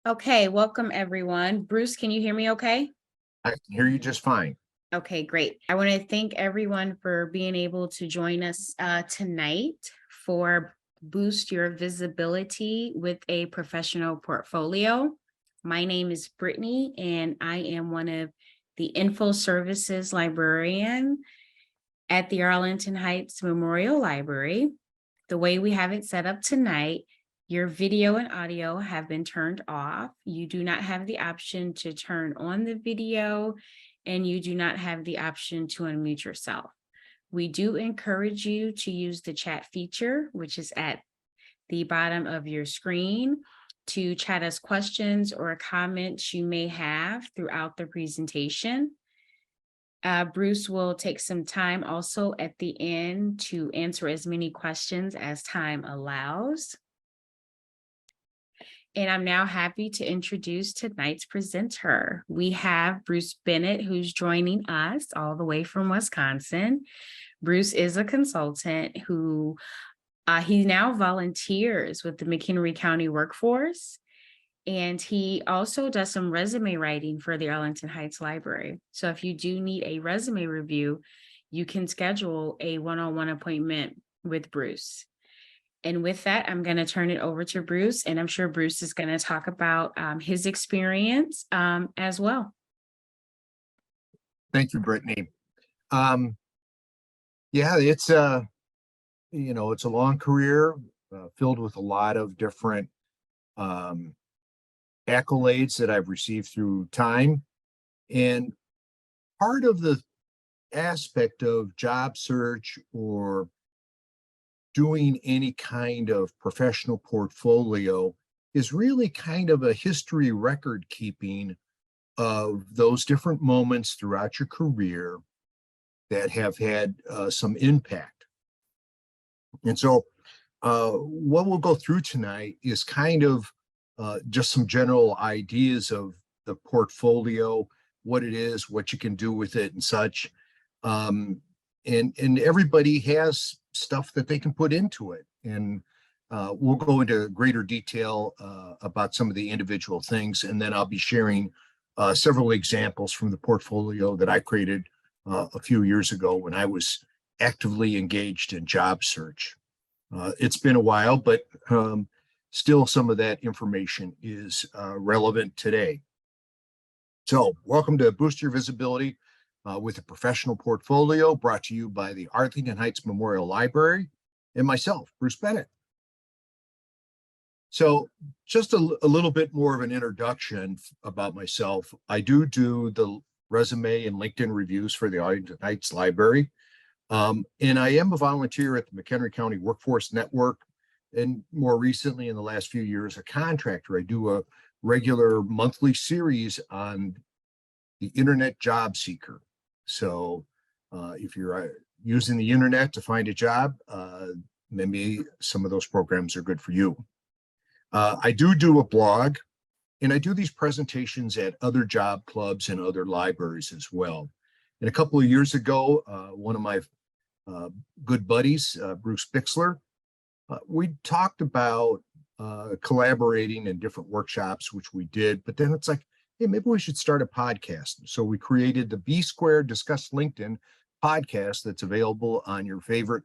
Okay, welcome everyone. Bruce, can you hear me okay? I can hear you just fine. Okay, great. I want to thank everyone for being able to join us tonight for Boost Your Visibility with a Professional Portfolio. My name is Brittany, and I am one of the Info Services Librarian at the Arlington Heights Memorial Library. The way we have it set up tonight, your video and audio have been turned off. You do not have the option to turn on the video, and you do not have the option to unmute yourself. We do encourage you to use the chat feature, which is at the bottom of your screen, to chat us questions or comments you may have throughout the presentation. Bruce will take some time also at the end to answer as many questions as time allows. And I'm now happy to introduce tonight's presenter. We have Bruce Bennett, who's joining us all the way from Wisconsin. Bruce is a consultant who he now volunteers with the McHenry County Workforce. And he also does some resume writing for the Arlington Heights Library. So if you do need a resume review, you can schedule a one-on-one appointment with Bruce. And with that, I'm going to turn it over to Bruce, and I'm sure Bruce is going to talk about his experience as well. Thank you, Brittany. Yeah, it's a long career filled with a lot of different accolades that I've received through time. And part of the aspect of job search or doing any kind of professional portfolio is really kind of a history record keeping of those different moments throughout your career that have had some impact. And so what we'll go through tonight is kind of just some general ideas of the portfolio, what it is, what you can do with it and such. And everybody has stuff that they can put into it. And we'll go into greater detail about some of the individual things. And then I'll be sharing several examples from the portfolio that I created a few years ago when I was actively engaged in job search. It's been a while, but still some of that information is relevant today. So welcome to Boost Your Visibility with a Professional Portfolio, brought to you by the Arlington Heights Memorial Library and myself, Bruce Bennett. So just a little bit more of an introduction about myself. I do the resume and LinkedIn reviews for the Arlington Heights Library. And I am a volunteer at the McHenry County Workforce Network, and more recently in the last few years, a contractor. I do a regular monthly series on the Internet Job Seeker. So if you're using the internet to find a job, maybe some of those programs are good for you. I do a blog, and I do these presentations at other job clubs and other libraries as well. And a couple of years ago, one of my good buddies, Bruce Bixler, we talked about collaborating in different workshops, which we did, but then it's like, hey, maybe we should start a podcast. So we created the B Squared Discuss LinkedIn podcast that's available on your favorite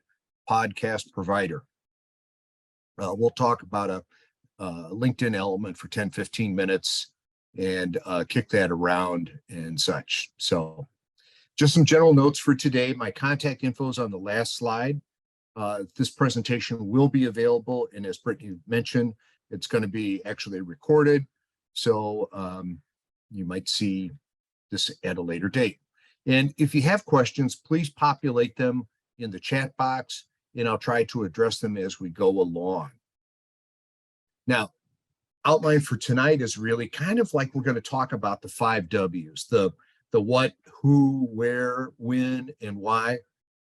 podcast provider. We'll talk about a LinkedIn element for 10, 15 minutes and kick that around and such. So just some general notes for today. My contact info is on the last slide. This presentation will be available, and as Brittany mentioned, it's going to be actually recorded. So you might see this at a later date. And if you have questions, please populate them in the chat box, and I'll try to address them as we go along. Now, outline for tonight is really kind of like we're going to talk about the 5 W's, the what, who, where, when, and why,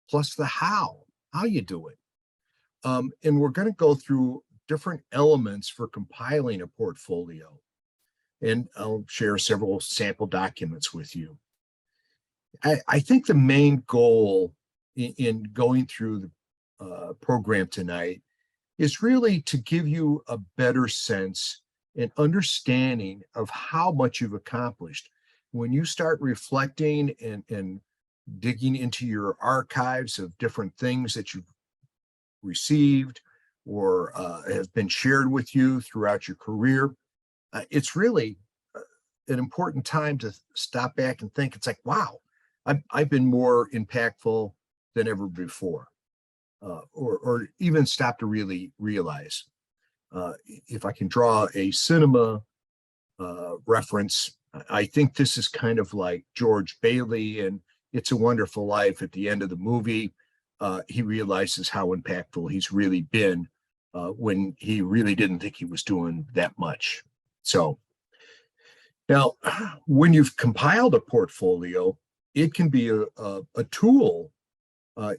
plus the how you do it. And we're going to go through different elements for compiling a portfolio. And I'll share several sample documents with you. I think the main goal in going through the program tonight is really to give you a better sense an understanding of how much you've accomplished. When you start reflecting and digging into your archives of different things that you've received or have been shared with you throughout your career, it's really an important time to stop back and think. It's like, wow, I've been more impactful than ever before, or even stop to really realize. If I can draw a cinema reference, I think this is kind of like George Bailey and It's a Wonderful Life. At the end of the movie, he realizes how impactful he's really been when he really didn't think he was doing that much. So now, when you've compiled a portfolio, it can be a tool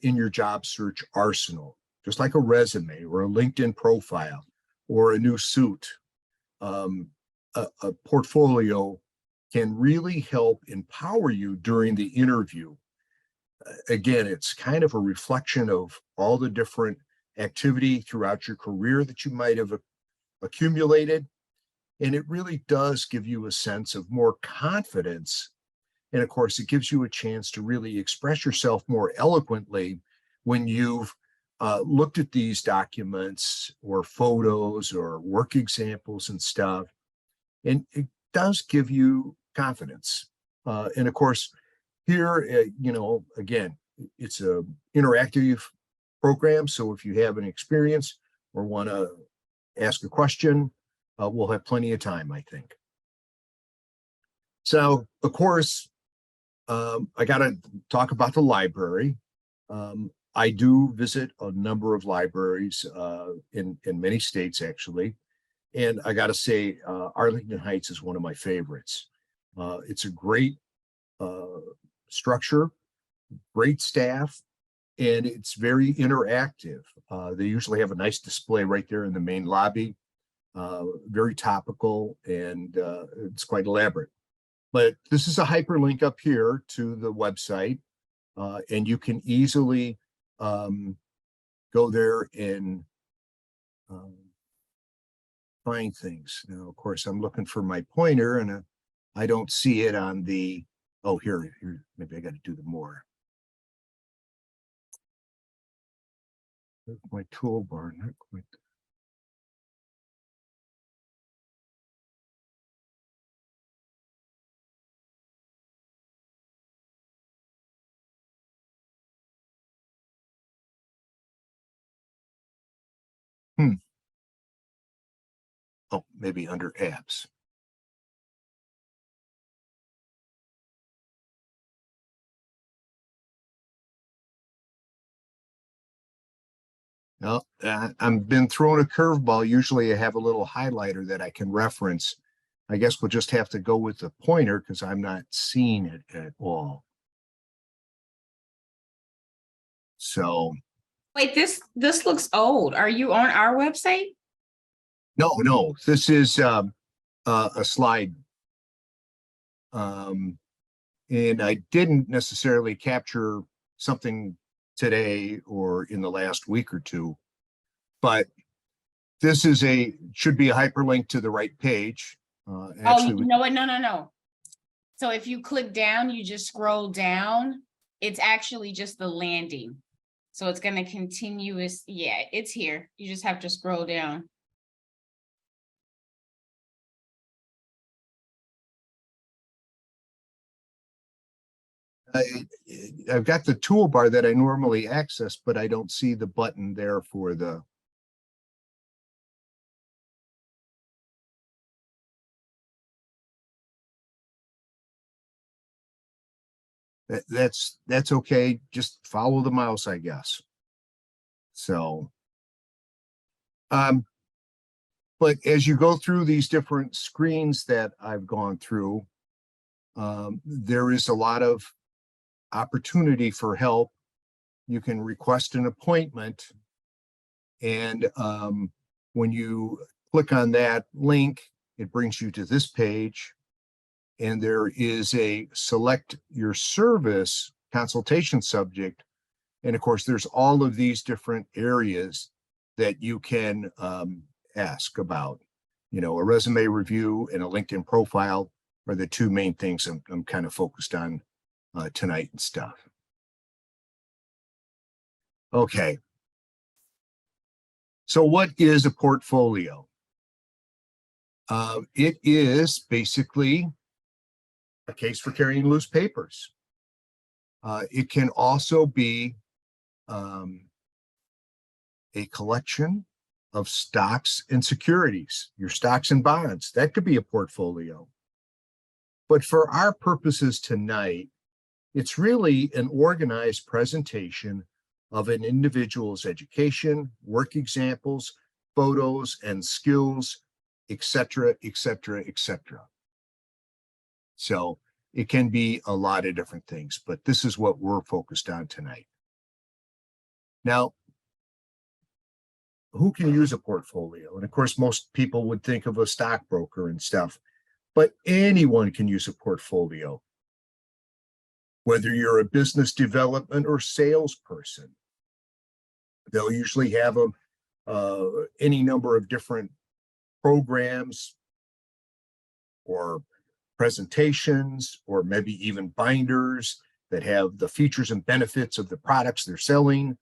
in your job search arsenal, just like a resume or a LinkedIn profile or a new suit. A portfolio can really help empower you during the interview. Again, it's kind of a reflection of all the different activity throughout your career that you might have accumulated. And it really does give you a sense of more confidence. And of course, it gives you a chance to really express yourself more eloquently when you've looked at these documents or photos or work examples and stuff. And it does give you confidence. And of course, here, again, it's a interactive program. So if you have an experience or want to ask a question, we'll have plenty of time, I think. So, of course, I got to talk about the library. I do visit a number of libraries in many states, actually. And I got to say, Arlington Heights is one of my favorites. It's a great structure, great staff, and it's very interactive. They usually have a nice display right there in the main lobby, very topical, and it's quite elaborate. But this is a hyperlink up here to the website, and you can easily go there and find things. Now, of course, I'm looking for my pointer, and I don't see it on the, oh, here, maybe I got to do the more. My toolbar, not quite. Oh, maybe under apps. Well, I've been thrown a curveball. Usually I have a little highlighter that I can reference. I guess we'll just have to go with the pointer because I'm not seeing it at all. So Wait, this looks old. Are you on our website? no, this is a slide. And I didn't necessarily capture something today or in the last week or two, but this is should be a hyperlink to the right page. Oh, Actually, you know what? No. So if you click down, you just scroll down, it's actually just the landing. So it's going to continuous. Yeah, it's here. You just have to scroll down. I've got the toolbar that I normally access, but I don't see the button there for the. That's okay. Just follow the mouse, I guess. So, but as you go through these different screens that I've gone through, there is a lot of opportunity for help. You can request an appointment, and when you click on that link, it brings you to this page, and there is a select your service consultation subject. And of course, there's all of these different areas that you can ask about. A resume review and a LinkedIn profile are the two main things I'm kind of focused on tonight and stuff. Okay. So what is a portfolio? It is basically a case for carrying loose papers. It can also be a collection of stocks and securities, your stocks and bonds. That could be a portfolio. But for our purposes tonight, it's really an organized presentation of an individual's education, work examples, photos, and skills, etc., etc., etc. So it can be a lot of different things, but this is what we're focused on tonight. Now, who can use a portfolio? And of course, most people would think of a stockbroker and stuff, but anyone can use a portfolio. Whether you're a business development or salesperson, they'll usually have any number of different programs or presentations, or maybe even binders that have the features and benefits of the products they're selling.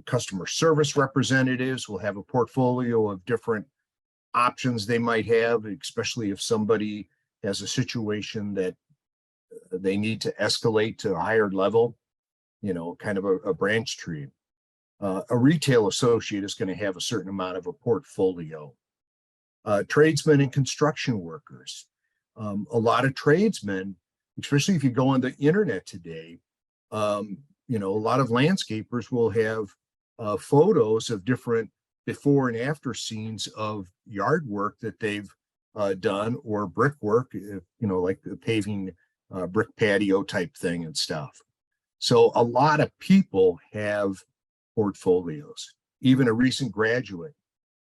Customer service representatives will have a portfolio of different options they might have, especially if somebody has a situation that they need to escalate to a higher level, kind of a branch tree. A retail associate is going to have a certain amount of a portfolio. Tradesmen and construction workers. A lot of tradesmen, especially if you go on the internet today, a lot of landscapers will have photos of different before and after scenes of yard work that they've done, or brickwork, like the paving brick patio type thing and stuff. So a lot of people have portfolios. Even a recent graduate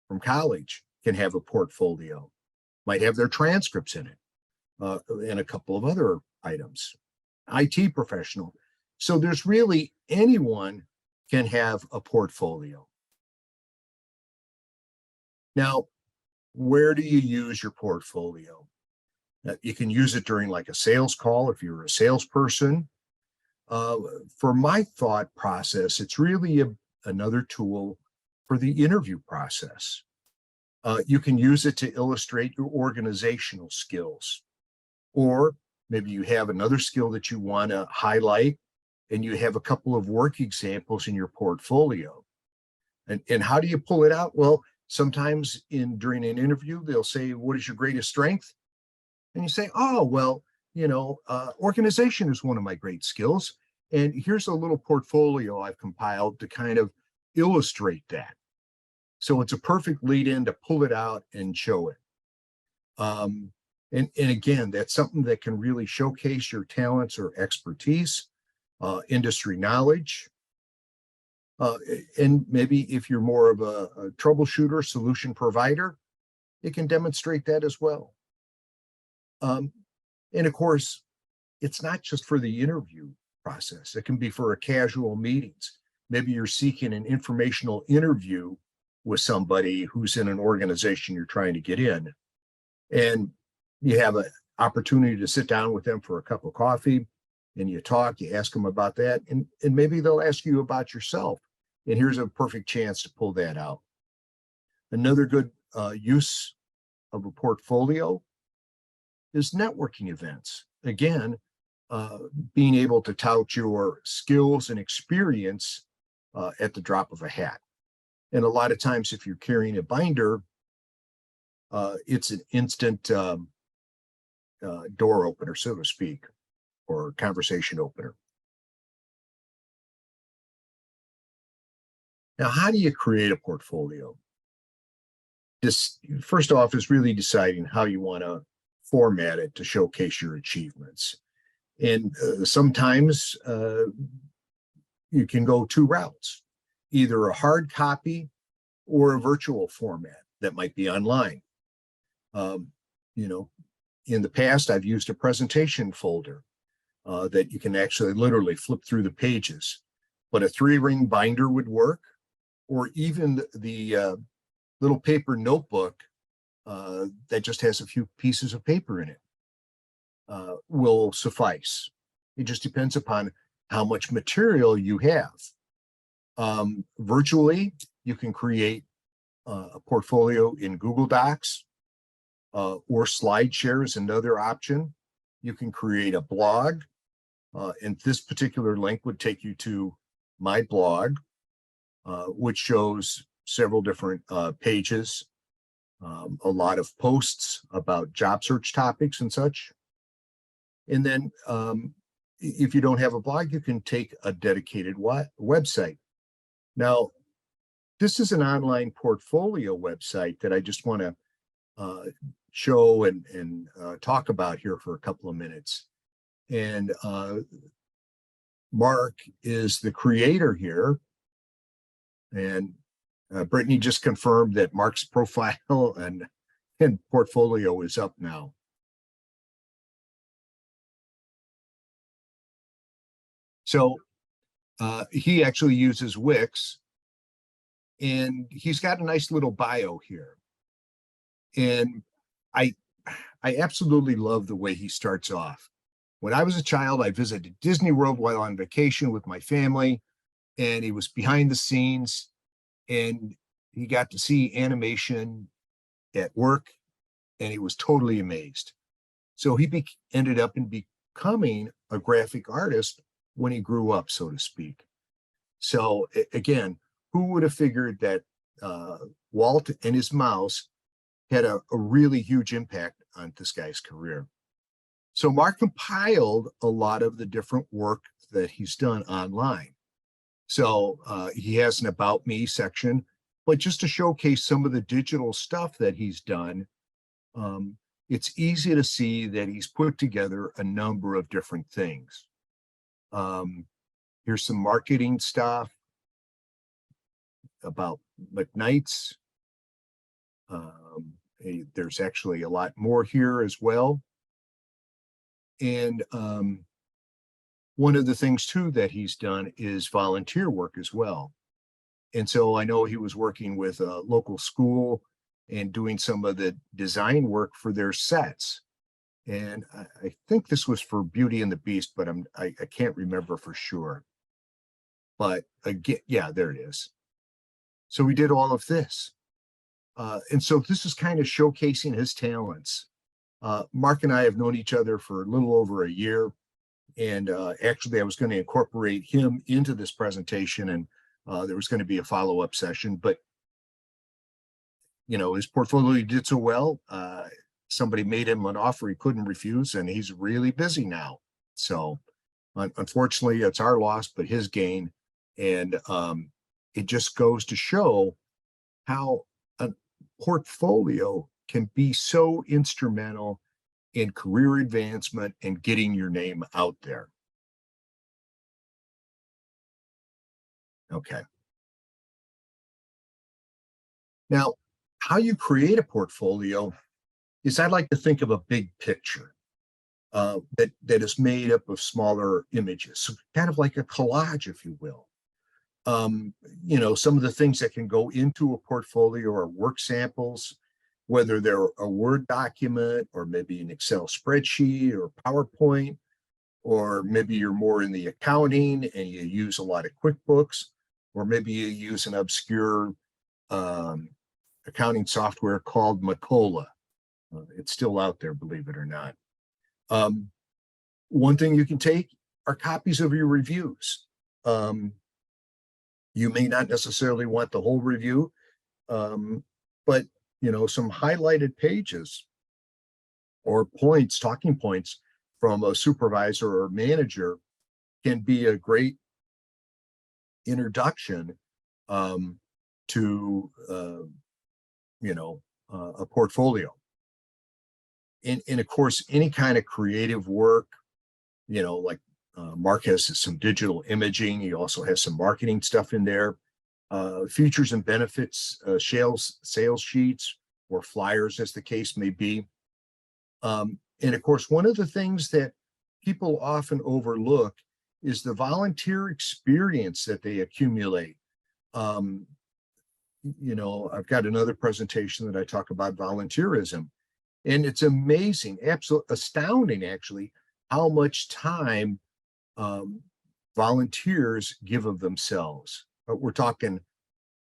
from college can have a portfolio, might have their transcripts in it, and a couple of other items. IT professional. So there's really anyone can have a portfolio. Now, where do you use your portfolio? You can use it during like a sales call if you're a salesperson. For my thought process, it's really another tool for the interview process. You can use it to illustrate your organizational skills, or maybe you have another skill that you want to highlight and you have a couple of work examples in your portfolio. And how do you pull it out? Well, sometimes during an interview, they'll say, what is your greatest strength? And you say, oh, well, organization is one of my great skills. And here's a little portfolio I've compiled to kind of illustrate that. So it's a perfect lead in to pull it out and show it. And again, that's something that can really showcase your talents or expertise, industry knowledge. And maybe if you're more of a troubleshooter, solution provider, it can demonstrate that as well. And of course, it's not just for the interview process. It can be for a casual meetings. Maybe you're seeking an informational interview with somebody who's in an organization you're trying to get in. And you have an opportunity to sit down with them for a cup of coffee and you talk, you ask them about that, and maybe they'll ask you about yourself. And here's a perfect chance to pull that out. Another good use of a portfolio is networking events. Again, being able to tout your skills and experience at the drop of a hat. And a lot of times, if you're carrying a binder, it's an instant door opener, so to speak, or conversation opener. Now, how do you create a portfolio? This, first off, is really deciding how you want to format it to showcase your achievements. And sometimes you can go two routes, either a hard copy or a virtual format that might be online. In the past, I've used a presentation folder that you can actually literally flip through the pages, but a 3-ring binder would work, or even the little paper notebook that just has a few pieces of paper in it will suffice. It just depends upon how much material you have. Virtually, you can create a portfolio in Google Docs, or SlideShare is another option. You can create a blog, and this particular link would take you to my blog, which shows several different pages, a lot of posts about job search topics and such. And then if you don't have a blog, you can take a dedicated website. Now, this is an online portfolio website that I just want to show and talk about here for a couple of minutes. And Mark is the creator here. And Brittany just confirmed that Mark's profile and portfolio is up now. So he actually uses Wix, and he's got a nice little bio here. And I absolutely love the way he starts off. When I was a child, I visited Disney World while on vacation with my family, and he was behind the scenes, and he got to see animation at work, and he was totally amazed. So he ended up in becoming a graphic artist when he grew up, so to speak. So again, who would have figured that Walt and his mouse had a really huge impact on this guy's career? So Mark compiled a lot of the different work that he's done online. So he has an About Me section, but just to showcase some of the digital stuff that he's done, it's easy to see that he's put together a number of different things. Here's some marketing stuff about McKnight's. There's actually a lot more here as well. And one of the things too that he's done is volunteer work as well. And so I know he was working with a local school and doing some of the design work for their sets. And I think this was for Beauty and the Beast, but I can't remember for sure. But again, yeah, there it is. So we did all of this. And so this is kind of showcasing his talents. Mark and I have known each other for a little over a year. And actually, I was going to incorporate him into this presentation, and there was going to be a follow-up session. But, you know, his portfolio did so well. Somebody made him an offer he couldn't refuse, and he's really busy now. So unfortunately, it's our loss, but his gain. And it just goes to show how a portfolio can be so instrumental in career advancement and getting your name out there. Okay. Now, how you create a portfolio is I like to think of a big picture that is made up of smaller images, so kind of like a collage, if you will. You know, some of the things that can go into a portfolio are work samples, whether they're a Word document or maybe an Excel spreadsheet or PowerPoint, or maybe you're more in the accounting and you use a lot of QuickBooks, or maybe you use an obscure accounting software called Macola. It's still out there, believe it or not. One thing you can take are copies of your reviews. You may not necessarily want the whole review, but you know, some highlighted pages or points, talking points from a supervisor or manager can be a great introduction to you know, a portfolio. And of course, any kind of creative work, you know, like Mark has some digital imaging. He also has some marketing stuff in there. Features and benefits, sales sheets, or flyers, as the case may be. And of course, one of the things that people often overlook is the volunteer experience that they accumulate. I've got another presentation that I talk about volunteerism, and it's amazing, absolutely astounding, actually, how much time um, volunteers give of themselves. We're talking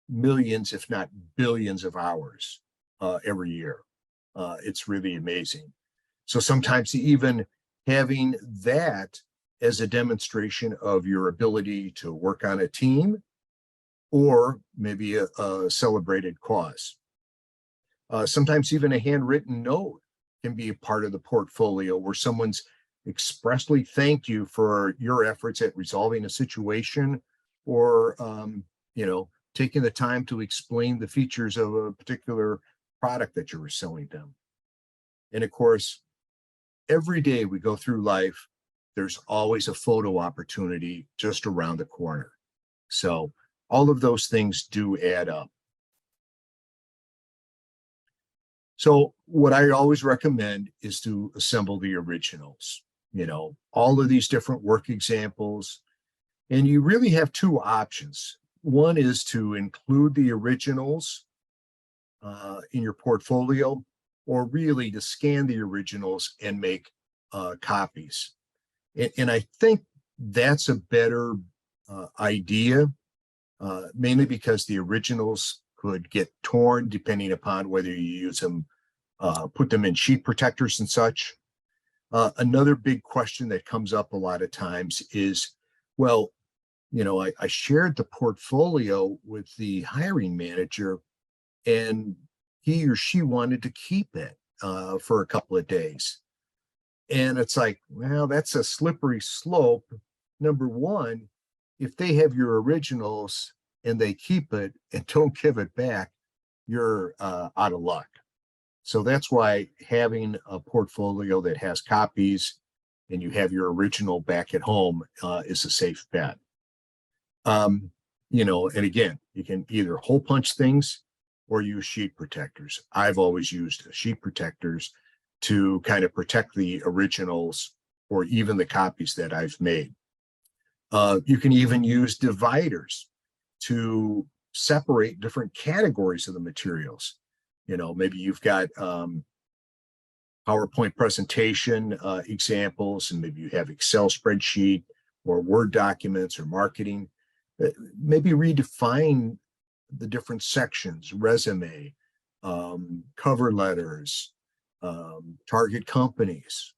millions, if not billions of hours every year. It's really amazing. So sometimes even having that as a demonstration of your ability to work on a team or maybe a celebrated cause. Sometimes even a handwritten note can be a part of the portfolio where someone's expressly thanked you for your efforts at resolving a situation or, taking the time to explain the features of a particular product that you were selling them. And of course, every day we go through life, there's always a photo opportunity just around the corner. So all of those things do add up. So what I always recommend is to assemble the originals, all of these different work examples. And you really have two options. One is to include the originals in your portfolio, or really to scan the originals and make copies. And I think that's a better idea, mainly because the originals could get torn depending upon whether you use them, put them in sheet protectors and such. Another big question that comes up a lot of times is, well, I shared the portfolio with the hiring manager and he or she wanted to keep it for a couple of days. And it's like, well, that's a slippery slope. Number one, if they have your originals and they keep it and don't give it back, you're out of luck. So that's why having a portfolio that has copies and you have your original back at home is a safe bet. And again, you can either hole punch things or use sheet protectors. I've always used sheet protectors to kind of protect the originals or even the copies that I've made. You can even use dividers to separate different categories of the materials. Maybe you've got PowerPoint presentation examples, and maybe you have Excel spreadsheet or Word documents or marketing. Maybe redefine the different sections, resume, cover letters, target companies,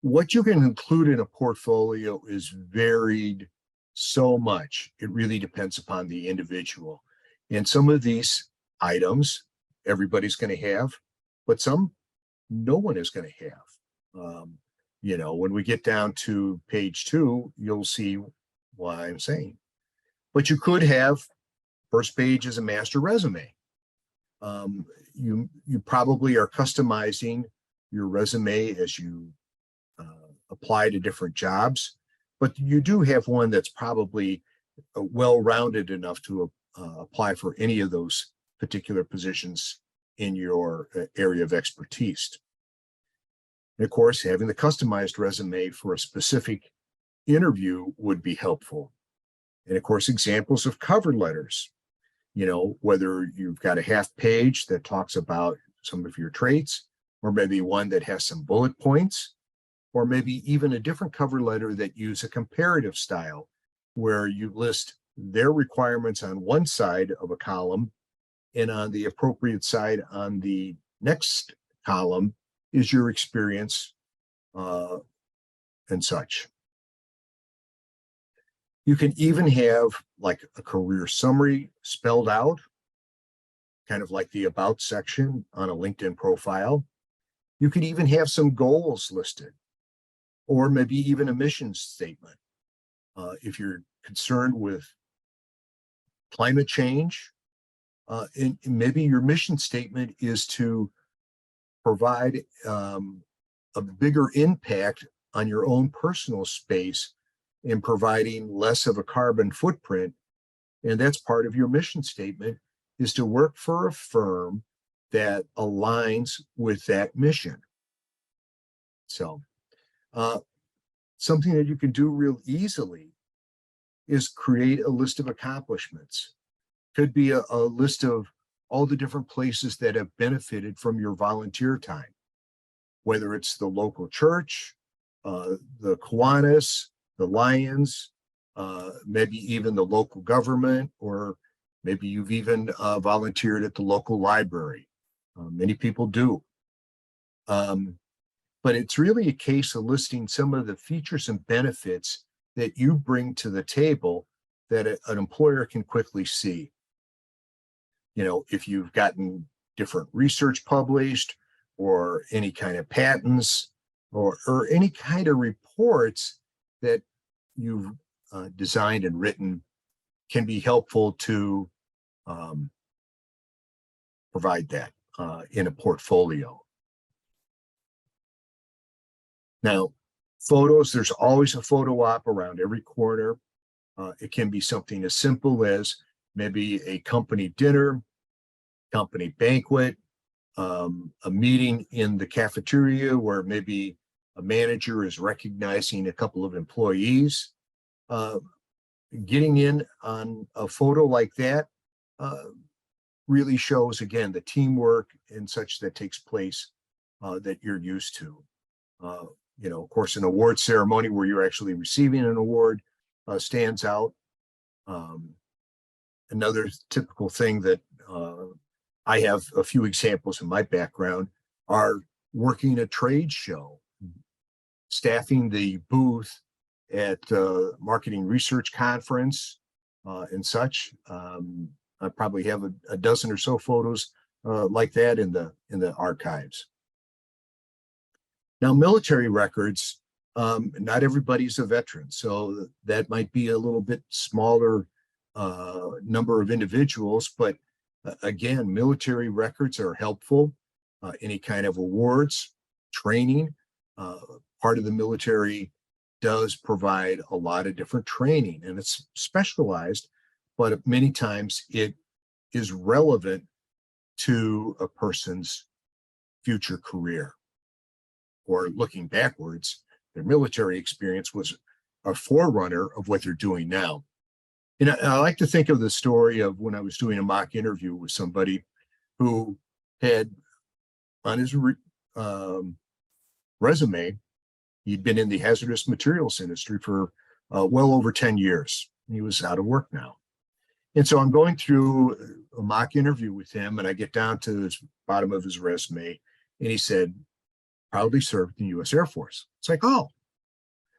what you can include in a portfolio is varied so much. It really depends upon the individual. And some of these items everybody's going to have, but some no one is going to have. When we get down to page 2, you'll see what I'm saying. But you could have first page as a master resume. You probably are customizing your resume as you apply to different jobs, but you do have one that's probably well-rounded enough to apply for any of those particular positions in your area of expertise. And of course, having the customized resume for a specific interview would be helpful. And of course, examples of cover letters, whether you've got a half page that talks about some of your traits, or maybe one that has some bullet points, or maybe even a different cover letter that use a comparative style where you list their requirements on one side of a column, and on the appropriate side on the next column is your experience and such. You can even have like a career summary spelled out, kind of like the about section on a LinkedIn profile. You could even have some goals listed, or maybe even a mission statement. If you're concerned with climate change, and maybe your mission statement is to provide a bigger impact on your own personal space in providing less of a carbon footprint. And that's part of your mission statement, is to work for a firm that aligns with that mission. So something that you can do real easily is create a list of accomplishments. Could be a list of all the different places that have benefited from your volunteer time, whether it's the local church, the Kiwanis, the Lions, maybe even the local government, or maybe you've even volunteered at the local library. Many people do. But it's really a case of listing some of the features and benefits that you bring to the table that an employer can quickly see. You know, if you've gotten different research published, or any kind of patents, or any kind of reports that you've designed and written, can be helpful to provide that in a portfolio. Now, photos, there's always a photo op around every corner. It can be something as simple as maybe a company dinner, company banquet, a meeting in the cafeteria where maybe a manager is recognizing a couple of employees. Getting in on a photo like that really shows, again, the teamwork and such that takes place that you're used to. You know, of course, an award ceremony where you're actually receiving an award stands out. Another typical thing that I have a few examples in my background are working a trade show, staffing the booth at marketing research conference and such. I probably have a dozen or so photos like that in the archives. Now, military records, not everybody's a veteran, so that might be a little bit smaller number of individuals, but again, military records are helpful. Any kind of awards, training, part of the military does provide a lot of different training, and it's specialized, but many times it is relevant to a person's future career. Or looking backwards, their military experience was a forerunner of what they're doing now. And I like to think of the story of when I was doing a mock interview with somebody who had on his resume, he'd been in the hazardous materials industry for well over 10 years. He was out of work now. And so I'm going through a mock interview with him, and I get down to the bottom of his resume, and he said, proudly served in the U.S. Air Force. It's like, oh,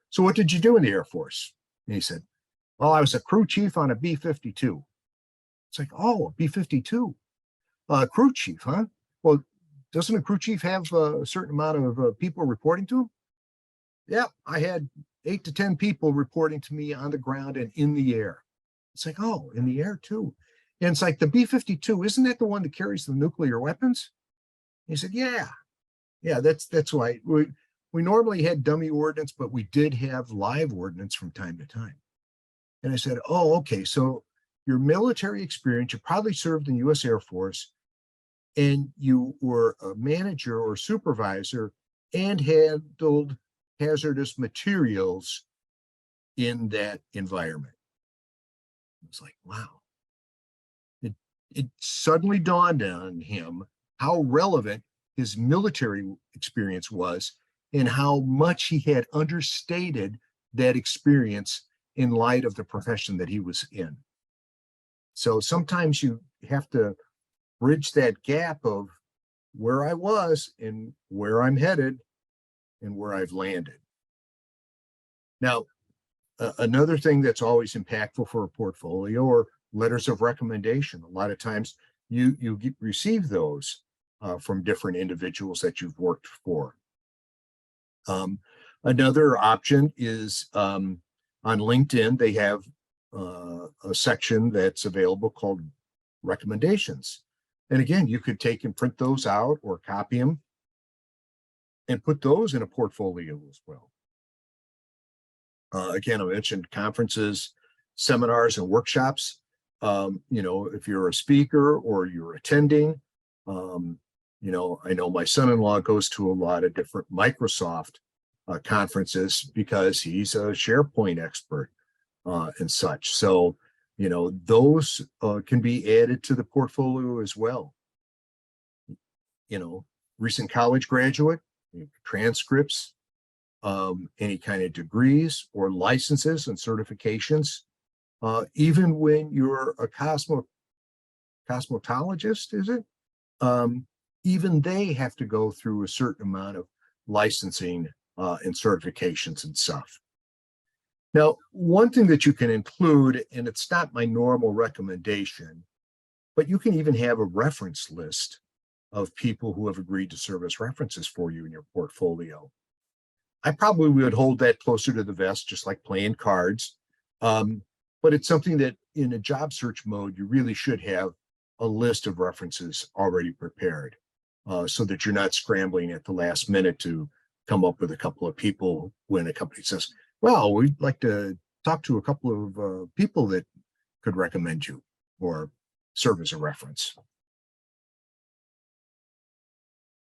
so what did you do in the Air Force? And he said, well, I was a crew chief on a B-52. It's like, oh, a B-52, crew chief, huh? Well, doesn't a crew chief have a certain amount of people reporting to him? Yeah, I had 8 to 10 people reporting to me on the ground and in the air. It's like, oh, in the air too. And it's like the B-52, isn't that the one that carries the nuclear weapons? He said, yeah, that's why we normally had dummy ordnance, but we did have live ordnance from time to time. And I said, oh, okay, so your military experience, you probably served in the U.S. Air Force, and you were a manager or supervisor and handled hazardous materials in that environment. I was like, wow. It suddenly dawned on him how relevant his military experience was and how much he had understated that experience in light of the profession that he was in. So sometimes you have to bridge that gap of where I was and where I'm headed and where I've landed. Now, another thing that's always impactful for a portfolio or letters of recommendation. A lot of times you receive those from different individuals that you've worked for. Another option is on LinkedIn, they have a section that's available called recommendations. And again, you could take and print those out or copy them and put those in a portfolio as well. Again, I mentioned conferences, seminars, and workshops. If you're a speaker or you're attending, I know my son-in-law goes to a lot of different Microsoft conferences because he's a SharePoint expert. and such. So, those can be added to the portfolio as well. Recent college graduate, transcripts, any kind of degrees or licenses and certifications. Even when you're a cosmetologist, is it? Even they have to go through a certain amount of licensing and certifications and stuff. Now, one thing that you can include, and it's not my normal recommendation, but you can even have a reference list of people who have agreed to serve as references for you in your portfolio. I probably would hold that closer to the vest, just like playing cards. But it's something that in a job search mode, you really should have a list of references already prepared so that you're not scrambling at the last minute to come up with a couple of people when a company says, well, we'd like to talk to a couple of people that could recommend you or serve as a reference.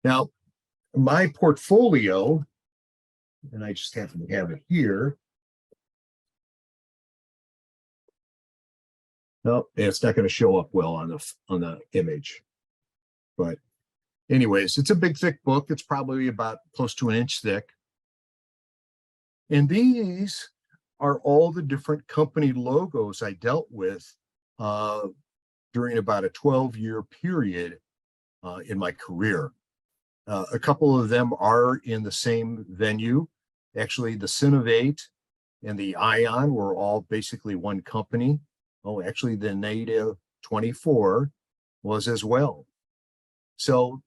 Now, my portfolio, and I just happen to have it here. No, it's not going to show up well on the image. But anyways, it's a big, thick book. It's probably about close to an inch thick. And these are all the different company logos I dealt with during about a 12-year period in my career. A couple of them are in the same venue. Actually, the Synovate and the Ion were all basically one company. Oh, actually, the Native 24 was as well. So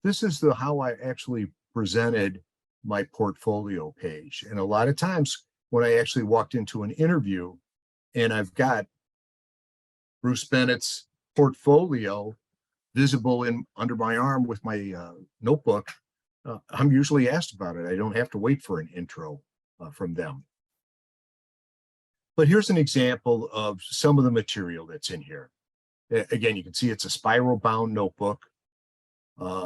this is how I actually presented my portfolio page. And a lot of times when I actually walked into an interview and I've got Bruce Bennett's portfolio visible under my arm with my notebook, I'm usually asked about it. I don't have to wait for an intro from them. But here's an example of some of the material that's in here. Again, you can see it's a spiral bound notebook.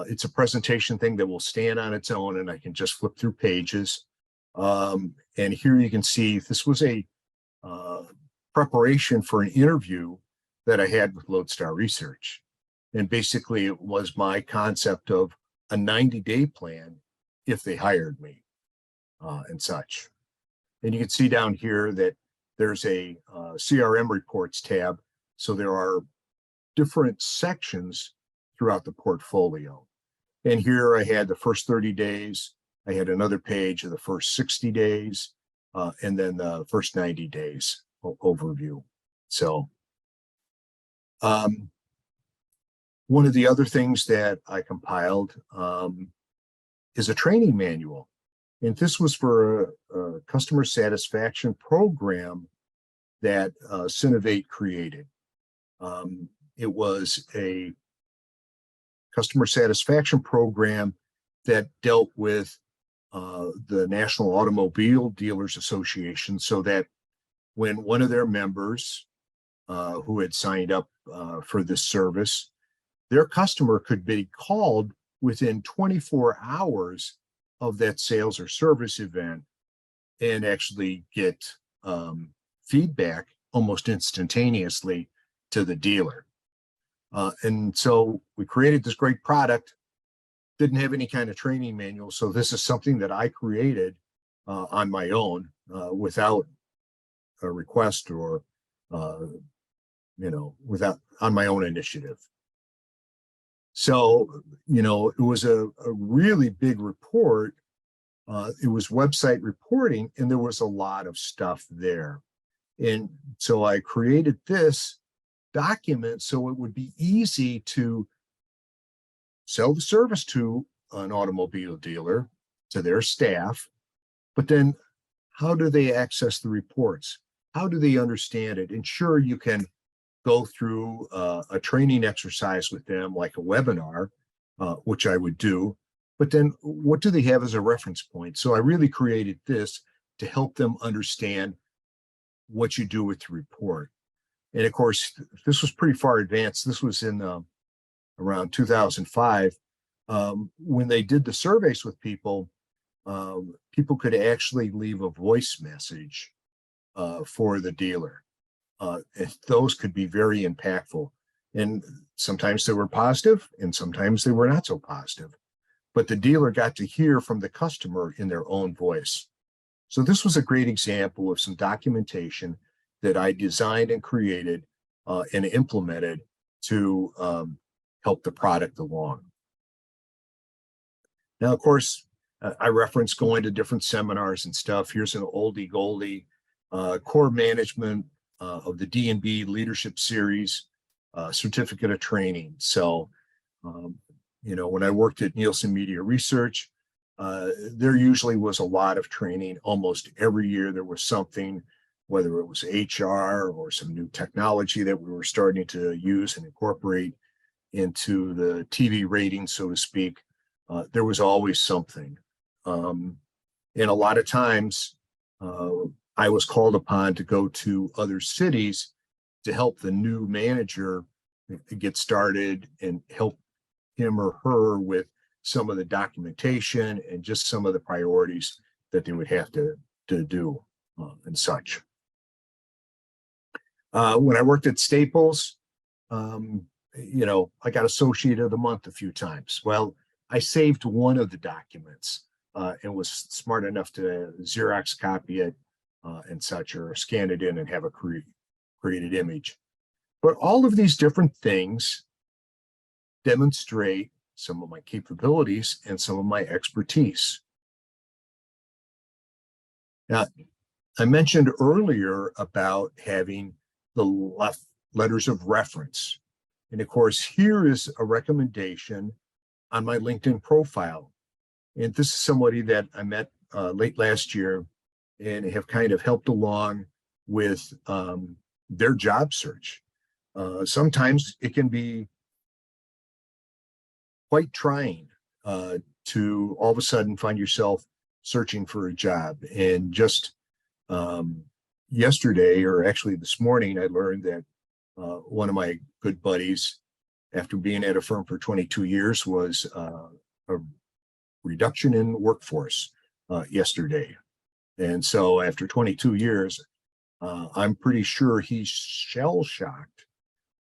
It's a presentation thing that will stand on its own and I can just flip through pages. And here you can see this was a preparation for an interview that I had with Lodestar Research. And basically it was my concept of a 90-day plan if they hired me and such. And you can see down here that there's a CRM reports tab. So there are different sections throughout the portfolio. And here I had the first 30 days. I had another page of the first 60 days and then the first 90 days overview. So one of the other things that I compiled is a training manual. And this was for a customer satisfaction program that Synovate created. It was a customer satisfaction program that dealt with the National Automobile Dealers Association, so that when one of their members who had signed up for this service, their customer could be called within 24 hours of that sales or service event and actually get feedback almost instantaneously to the dealer. And so we created this great product, didn't have any kind of training manual. So this is something that I created on my own without a request or, without on my own initiative. So, it was a really big report. It was website reporting, and there was a lot of stuff there. And so I created this document so it would be easy to sell the service to an automobile dealer, to their staff. But then how do they access the reports? How do they understand it? And sure, you can go through a training exercise with them, like a webinar, which I would do. But then what do they have as a reference point? So I really created this to help them understand what you do with the report. And of course, this was pretty far advanced. This was in around 2005. When they did the surveys with people, people could actually leave a voice message for the dealer. Those could be very impactful. And sometimes they were positive and sometimes they were not so positive. But the dealer got to hear from the customer in their own voice. So this was a great example of some documentation that I designed and created and implemented to help the product along. Now, of course, I referenced going to different seminars and stuff. Here's an oldie goldie core management of the D&B leadership series, certificate of training. So, when I worked at Nielsen Media Research, there usually was a lot of training. Almost every year there was something, whether it was HR or some new technology that we were starting to use and incorporate into the TV ratings, so to speak. There was always something. And a lot of times I was called upon to go to other cities to help the new manager get started and help him or her with some of the documentation and just some of the priorities that they would have to do and such. When I worked at Staples, I got Associate of the Month a few times. Well, I saved one of the documents and was smart enough to Xerox copy it and such, or scan it in and have a created image. But all of these different things demonstrate some of my capabilities and some of my expertise. Now, I mentioned earlier about having the letters of reference. And of course, here is a recommendation on my LinkedIn profile. And this is somebody that I met late last year and have kind of helped along with their job search. Sometimes it can be quite trying to all of a sudden find yourself searching for a job. And just yesterday, or actually this morning, I learned that one of my good buddies, after being at a firm for 22 years, was a reduction in workforce yesterday. And so after 22 years, I'm pretty sure he's shell-shocked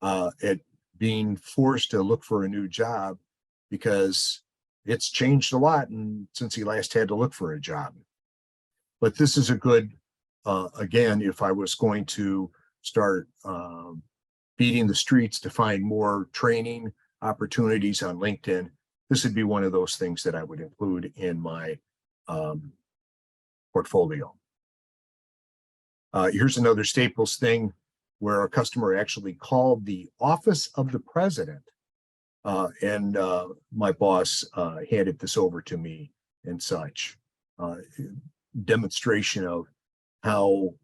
at being forced to look for a new job, because it's changed a lot since he last had to look for a job. But this is a good, again, if I was going to start beating the streets to find more training opportunities on LinkedIn, this would be one of those things that I would include in my portfolio. Here's another Staples thing where a customer actually called the office of the president, and my boss handed this over to me and such. Demonstration of how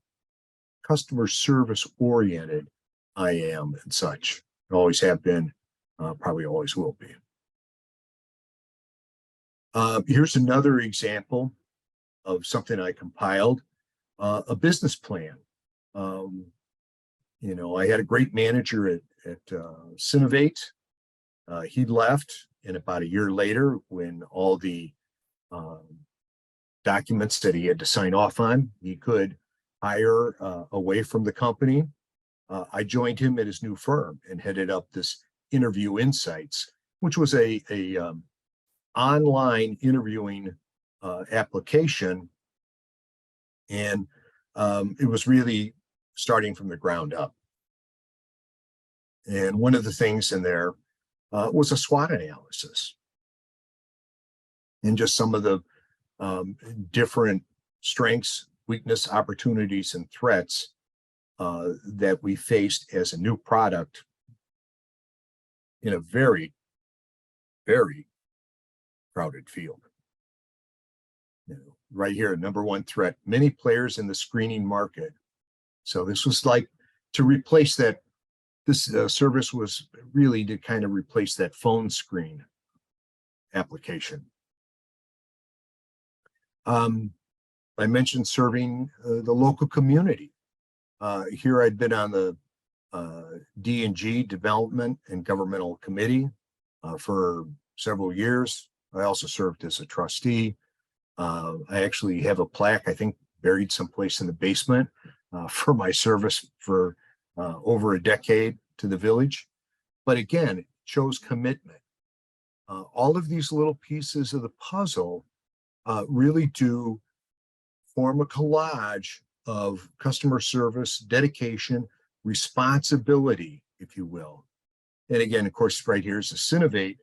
customer service oriented I am and such. I always have been, probably always will be. Here's another example of something I compiled, a business plan. I had a great manager at Synovate. He left, and about a year later, when all the documents that he had to sign off on, he could hire away from the company. I joined him at his new firm and headed up this Interview Insights, which was a online interviewing application. And it was really starting from the ground up. And one of the things in there was a SWOT analysis and just some of the different strengths, weakness, opportunities, and threats that we faced as a new product in a very, very crowded field. Right here, number one threat, many players in the screening market. So this was like to replace that. This service was really to kind of replace that phone screen application. I mentioned serving the local community. Here I'd been on the D&G Development and Governmental Committee for several years. I also served as a trustee. I actually have a plaque, I think, buried someplace in the basement for my service for over a decade to the village. But again, it shows commitment. All of these little pieces of the puzzle really do form a collage of customer service, dedication, responsibility, if you will. And again, of course, right here is the Synovate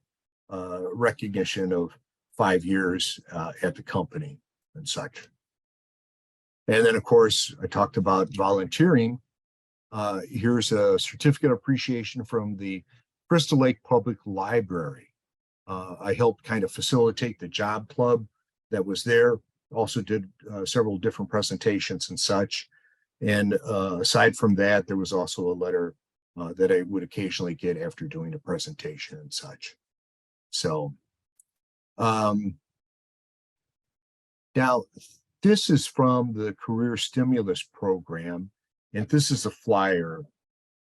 recognition of 5 years at the company and such. And then, of course, I talked about volunteering. Here's a certificate of appreciation from the Crystal Lake Public Library. I helped kind of facilitate the job club that was there. Also did several different presentations and such. And aside from that, there was also a letter that I would occasionally get after doing a presentation and such. So now this is from the Career Stimulus Program, and this is a flyer.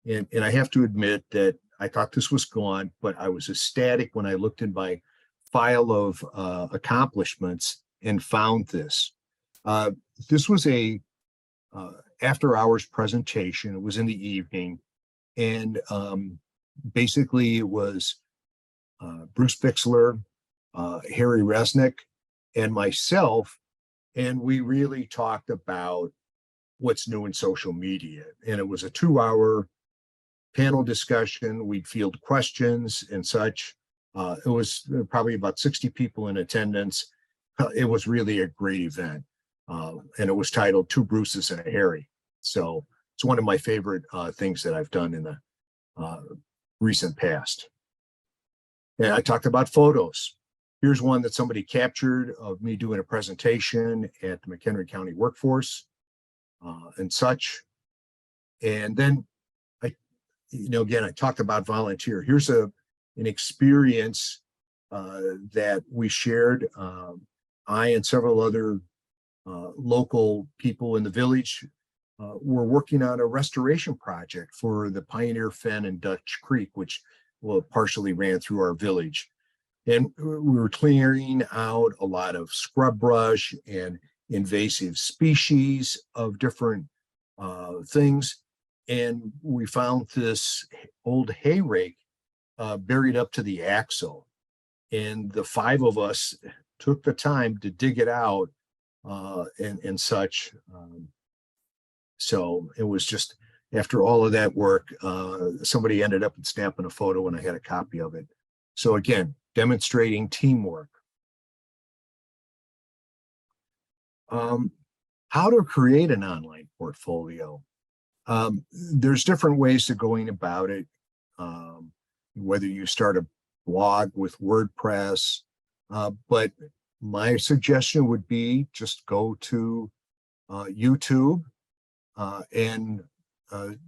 And I have to admit that I thought this was gone, but I was ecstatic when I looked in my file of accomplishments and found this. This was a after hours presentation. It was in the evening. And basically it was Bruce Bixler, Harry Resnick, and myself. And we really talked about what's new in social media. And it was a 2-hour panel discussion. We'd field questions and such. It was probably about 60 people in attendance. It was really a great event. And it was titled Two Bruces and a Harry. So it's one of my favorite things that I've done in the recent past. And I talked about photos. Here's one that somebody captured of me doing a presentation at the McHenry County Workforce and such. And then again, I talked about volunteer. Here's an experience that we shared. I and several other local people in the village were working on a restoration project for the Pioneer Fen and Dutch Creek, which partially ran through our village. And we were clearing out a lot of scrub brush and invasive species of different things. And we found this old hay rake buried up to the axle. And the 5 of us took the time to dig it out and such. So it was just, after all of that work, somebody ended up snapping a photo and I had a copy of it. So again, demonstrating teamwork. How to create an online portfolio. There's different ways to going about it. Whether you start a blog with WordPress, but my suggestion would be just go to YouTube and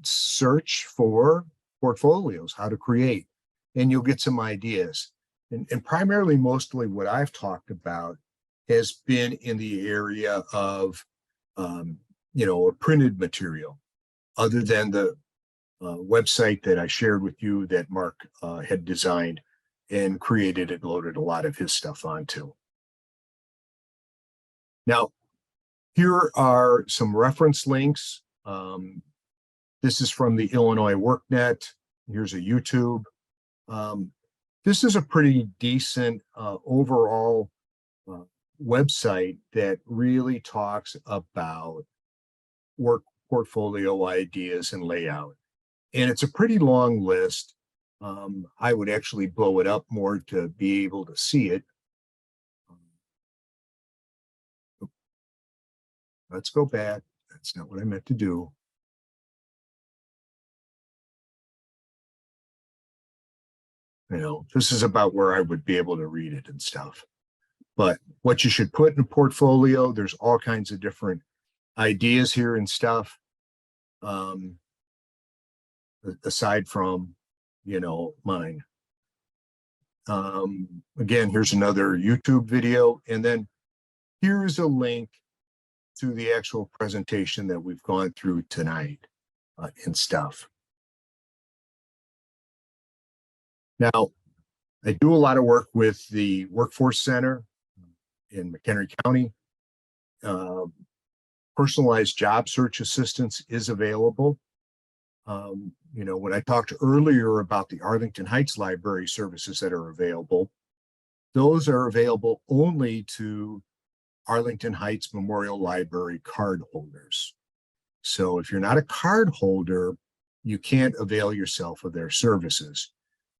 search for portfolios, how to create, and you'll get some ideas. And primarily, mostly what I've talked about has been in the area of, a printed material, other than the website that I shared with you that Mark had designed and created and loaded a lot of his stuff onto. Now, here are some reference links. This is from the Illinois WorkNet. Here's a YouTube. This is a pretty decent overall website that really talks about work portfolio ideas and layout. And it's a pretty long list. I would actually blow it up more to be able to see it. Let's go back. That's not what I meant to do. This is about where I would be able to read it and stuff. But what you should put in a portfolio, there's all kinds of different ideas here and stuff. Aside from, mine. Again, here's another YouTube video. And then here's a link to the actual presentation that we've gone through tonight and stuff. Now, I do a lot of work with the Workforce Center in McHenry County. Personalized job search assistance is available. When I talked earlier about the Arlington Heights Library services that are available, those are available only to Arlington Heights Memorial Library card holders. So if you're not a card holder, you can't avail yourself of their services,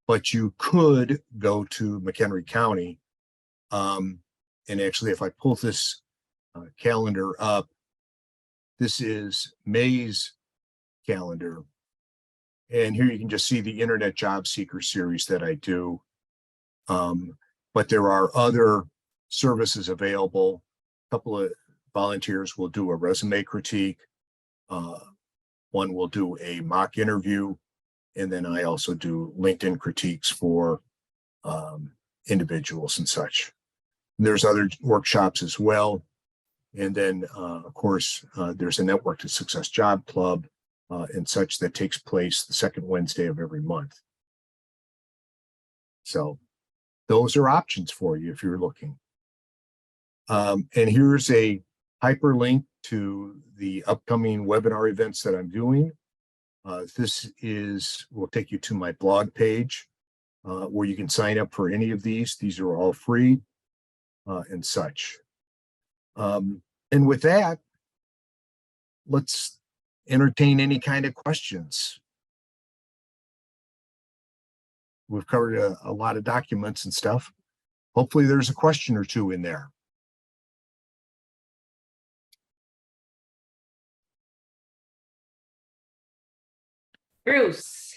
but you could go to McHenry County. And actually, if I pull this calendar up, this is May's calendar. And here you can just see the Internet Job Seeker series that I do. But there are other services available. A couple of volunteers will do a resume critique. One will do a mock interview. And then I also do LinkedIn critiques for individuals and such. And there's other workshops as well. And then, of course, there's a Network to Success Job Club and such that takes place the second Wednesday of every month. So those are options for you if you're looking. And here's a hyperlink to the upcoming webinar events that I'm doing. This will take you to my blog page where you can sign up for any of these. These are all free and such. And with that, let's entertain any kind of questions. We've covered a lot of documents and stuff. Hopefully there's a question or two in there. Bruce.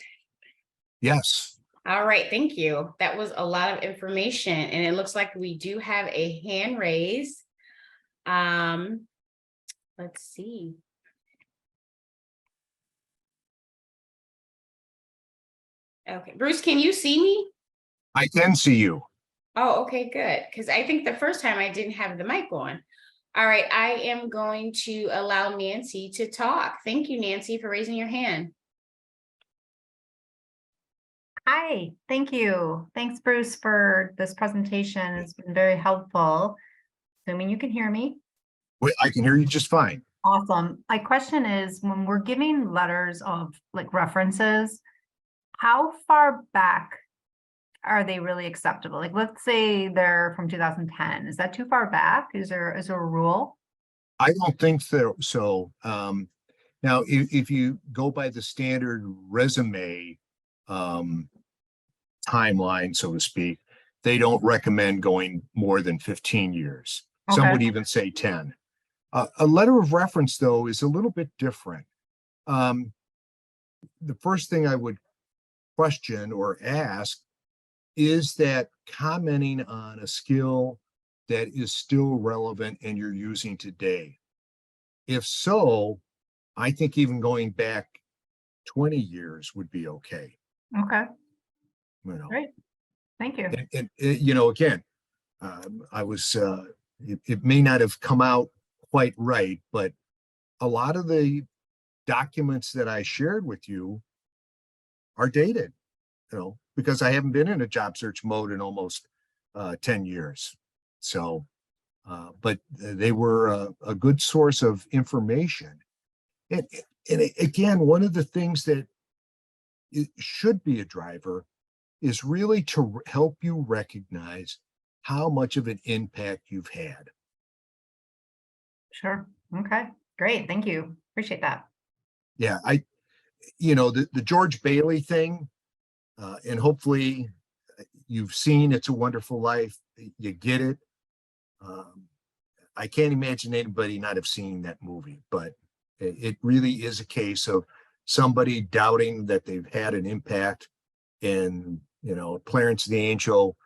Yes. All right, thank you. That was a lot of information, and it looks like we do have a hand raised. Let's see. Okay, Bruce, can you see me? I can see you. Oh, okay, good. Because I think the first time I didn't have the mic on. All right, I am going to allow Nancy to talk. Thank you, Nancy, for raising your hand. Hi, thank you. Thanks, Bruce, for this presentation. It's been very helpful. Assuming you can hear me. I can hear you just fine. Awesome. My question is, when we're giving letters of like references, how far back are they really acceptable? Like, let's say they're from 2010. Is that too far back? Is there a rule? I don't think so. Now, if you go by the standard resume timeline, so to speak, they don't recommend going more than 15 years. Some would even say 10. A letter of reference, though, is a little bit different. The first thing I would question or ask is that commenting on a skill that is still relevant and you're using today. If so, I think even going back 20 years would be okay. Okay. Great. Thank you. And again, it may not have come out quite right, but a lot of the documents that I shared with you are dated, because I haven't been in a job search mode in almost 10 years. So, but they were a good source of information. And again, one of the things that it should be a driver is really to help you recognize how much of an impact you've had. Sure. Okay. Great. Thank you. Appreciate that. Yeah, the George Bailey thing, and hopefully you've seen It's a Wonderful Life. You get it. I can't imagine anybody not have seen that movie, but it really is a case of somebody doubting that they've had an impact, and Clarence the Angel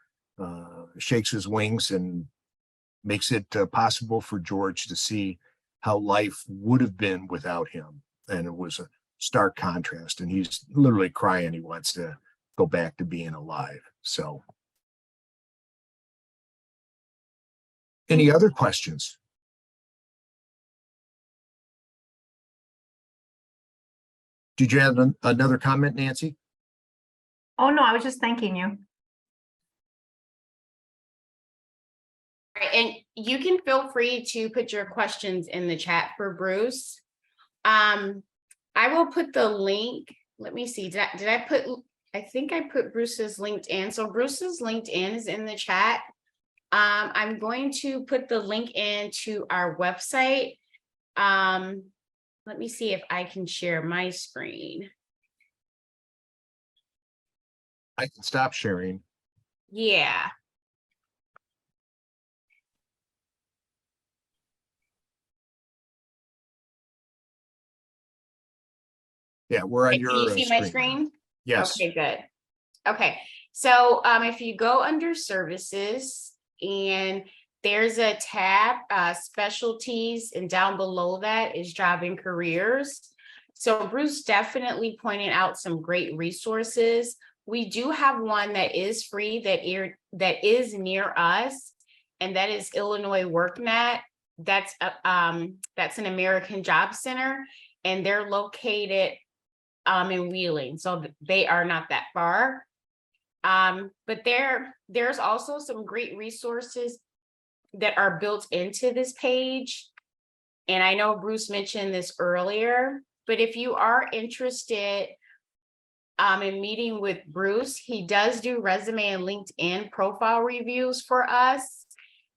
shakes his wings and makes it possible for George to see how life would have been without him. And it was a stark contrast, and he's literally crying. He wants to go back to being alive. So any other questions? Did you have another comment, Nancy? Oh, no, I was just thanking you. Right, and you can feel free to put your questions in the chat for Bruce. I will put the link. Let me see. Did I put? I think I put Bruce's LinkedIn. So Bruce's LinkedIn is in the chat. I'm going to put the link into our website. Let me see if I can share my screen. I can stop sharing. Yeah. Yeah, we're on Can you your see my screen. screen? Yes. Okay, good. Okay, so if you go under services and there's a tab, specialties, and down below that is job and careers. So Bruce definitely pointed out some great resources. We do have one that is free that is near us, and that is Illinois WorkNet. That's an American Job Center, and they're located in Wheeling, so they are not that far. But there's also some great resources that are built into this page. And I know Bruce mentioned this earlier, but if you are interested in meeting with Bruce, he does do resume and LinkedIn profile reviews for us.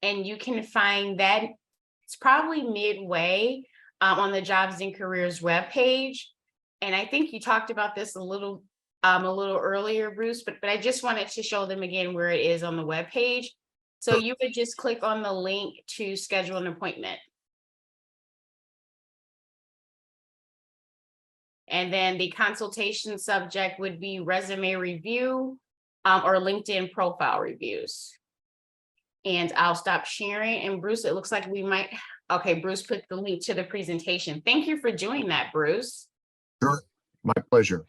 And you can find that it's probably midway on the Jobs and Careers webpage. And I think you talked about this a little earlier, Bruce, but I just wanted to show them again where it is on the webpage. So you would just click on the link to schedule an appointment. And then the consultation subject would be resume review or LinkedIn profile reviews. And I'll stop sharing. And Bruce, it looks like we might, okay, Bruce put the link to the presentation. Thank you for doing that, Bruce. Sure, my pleasure.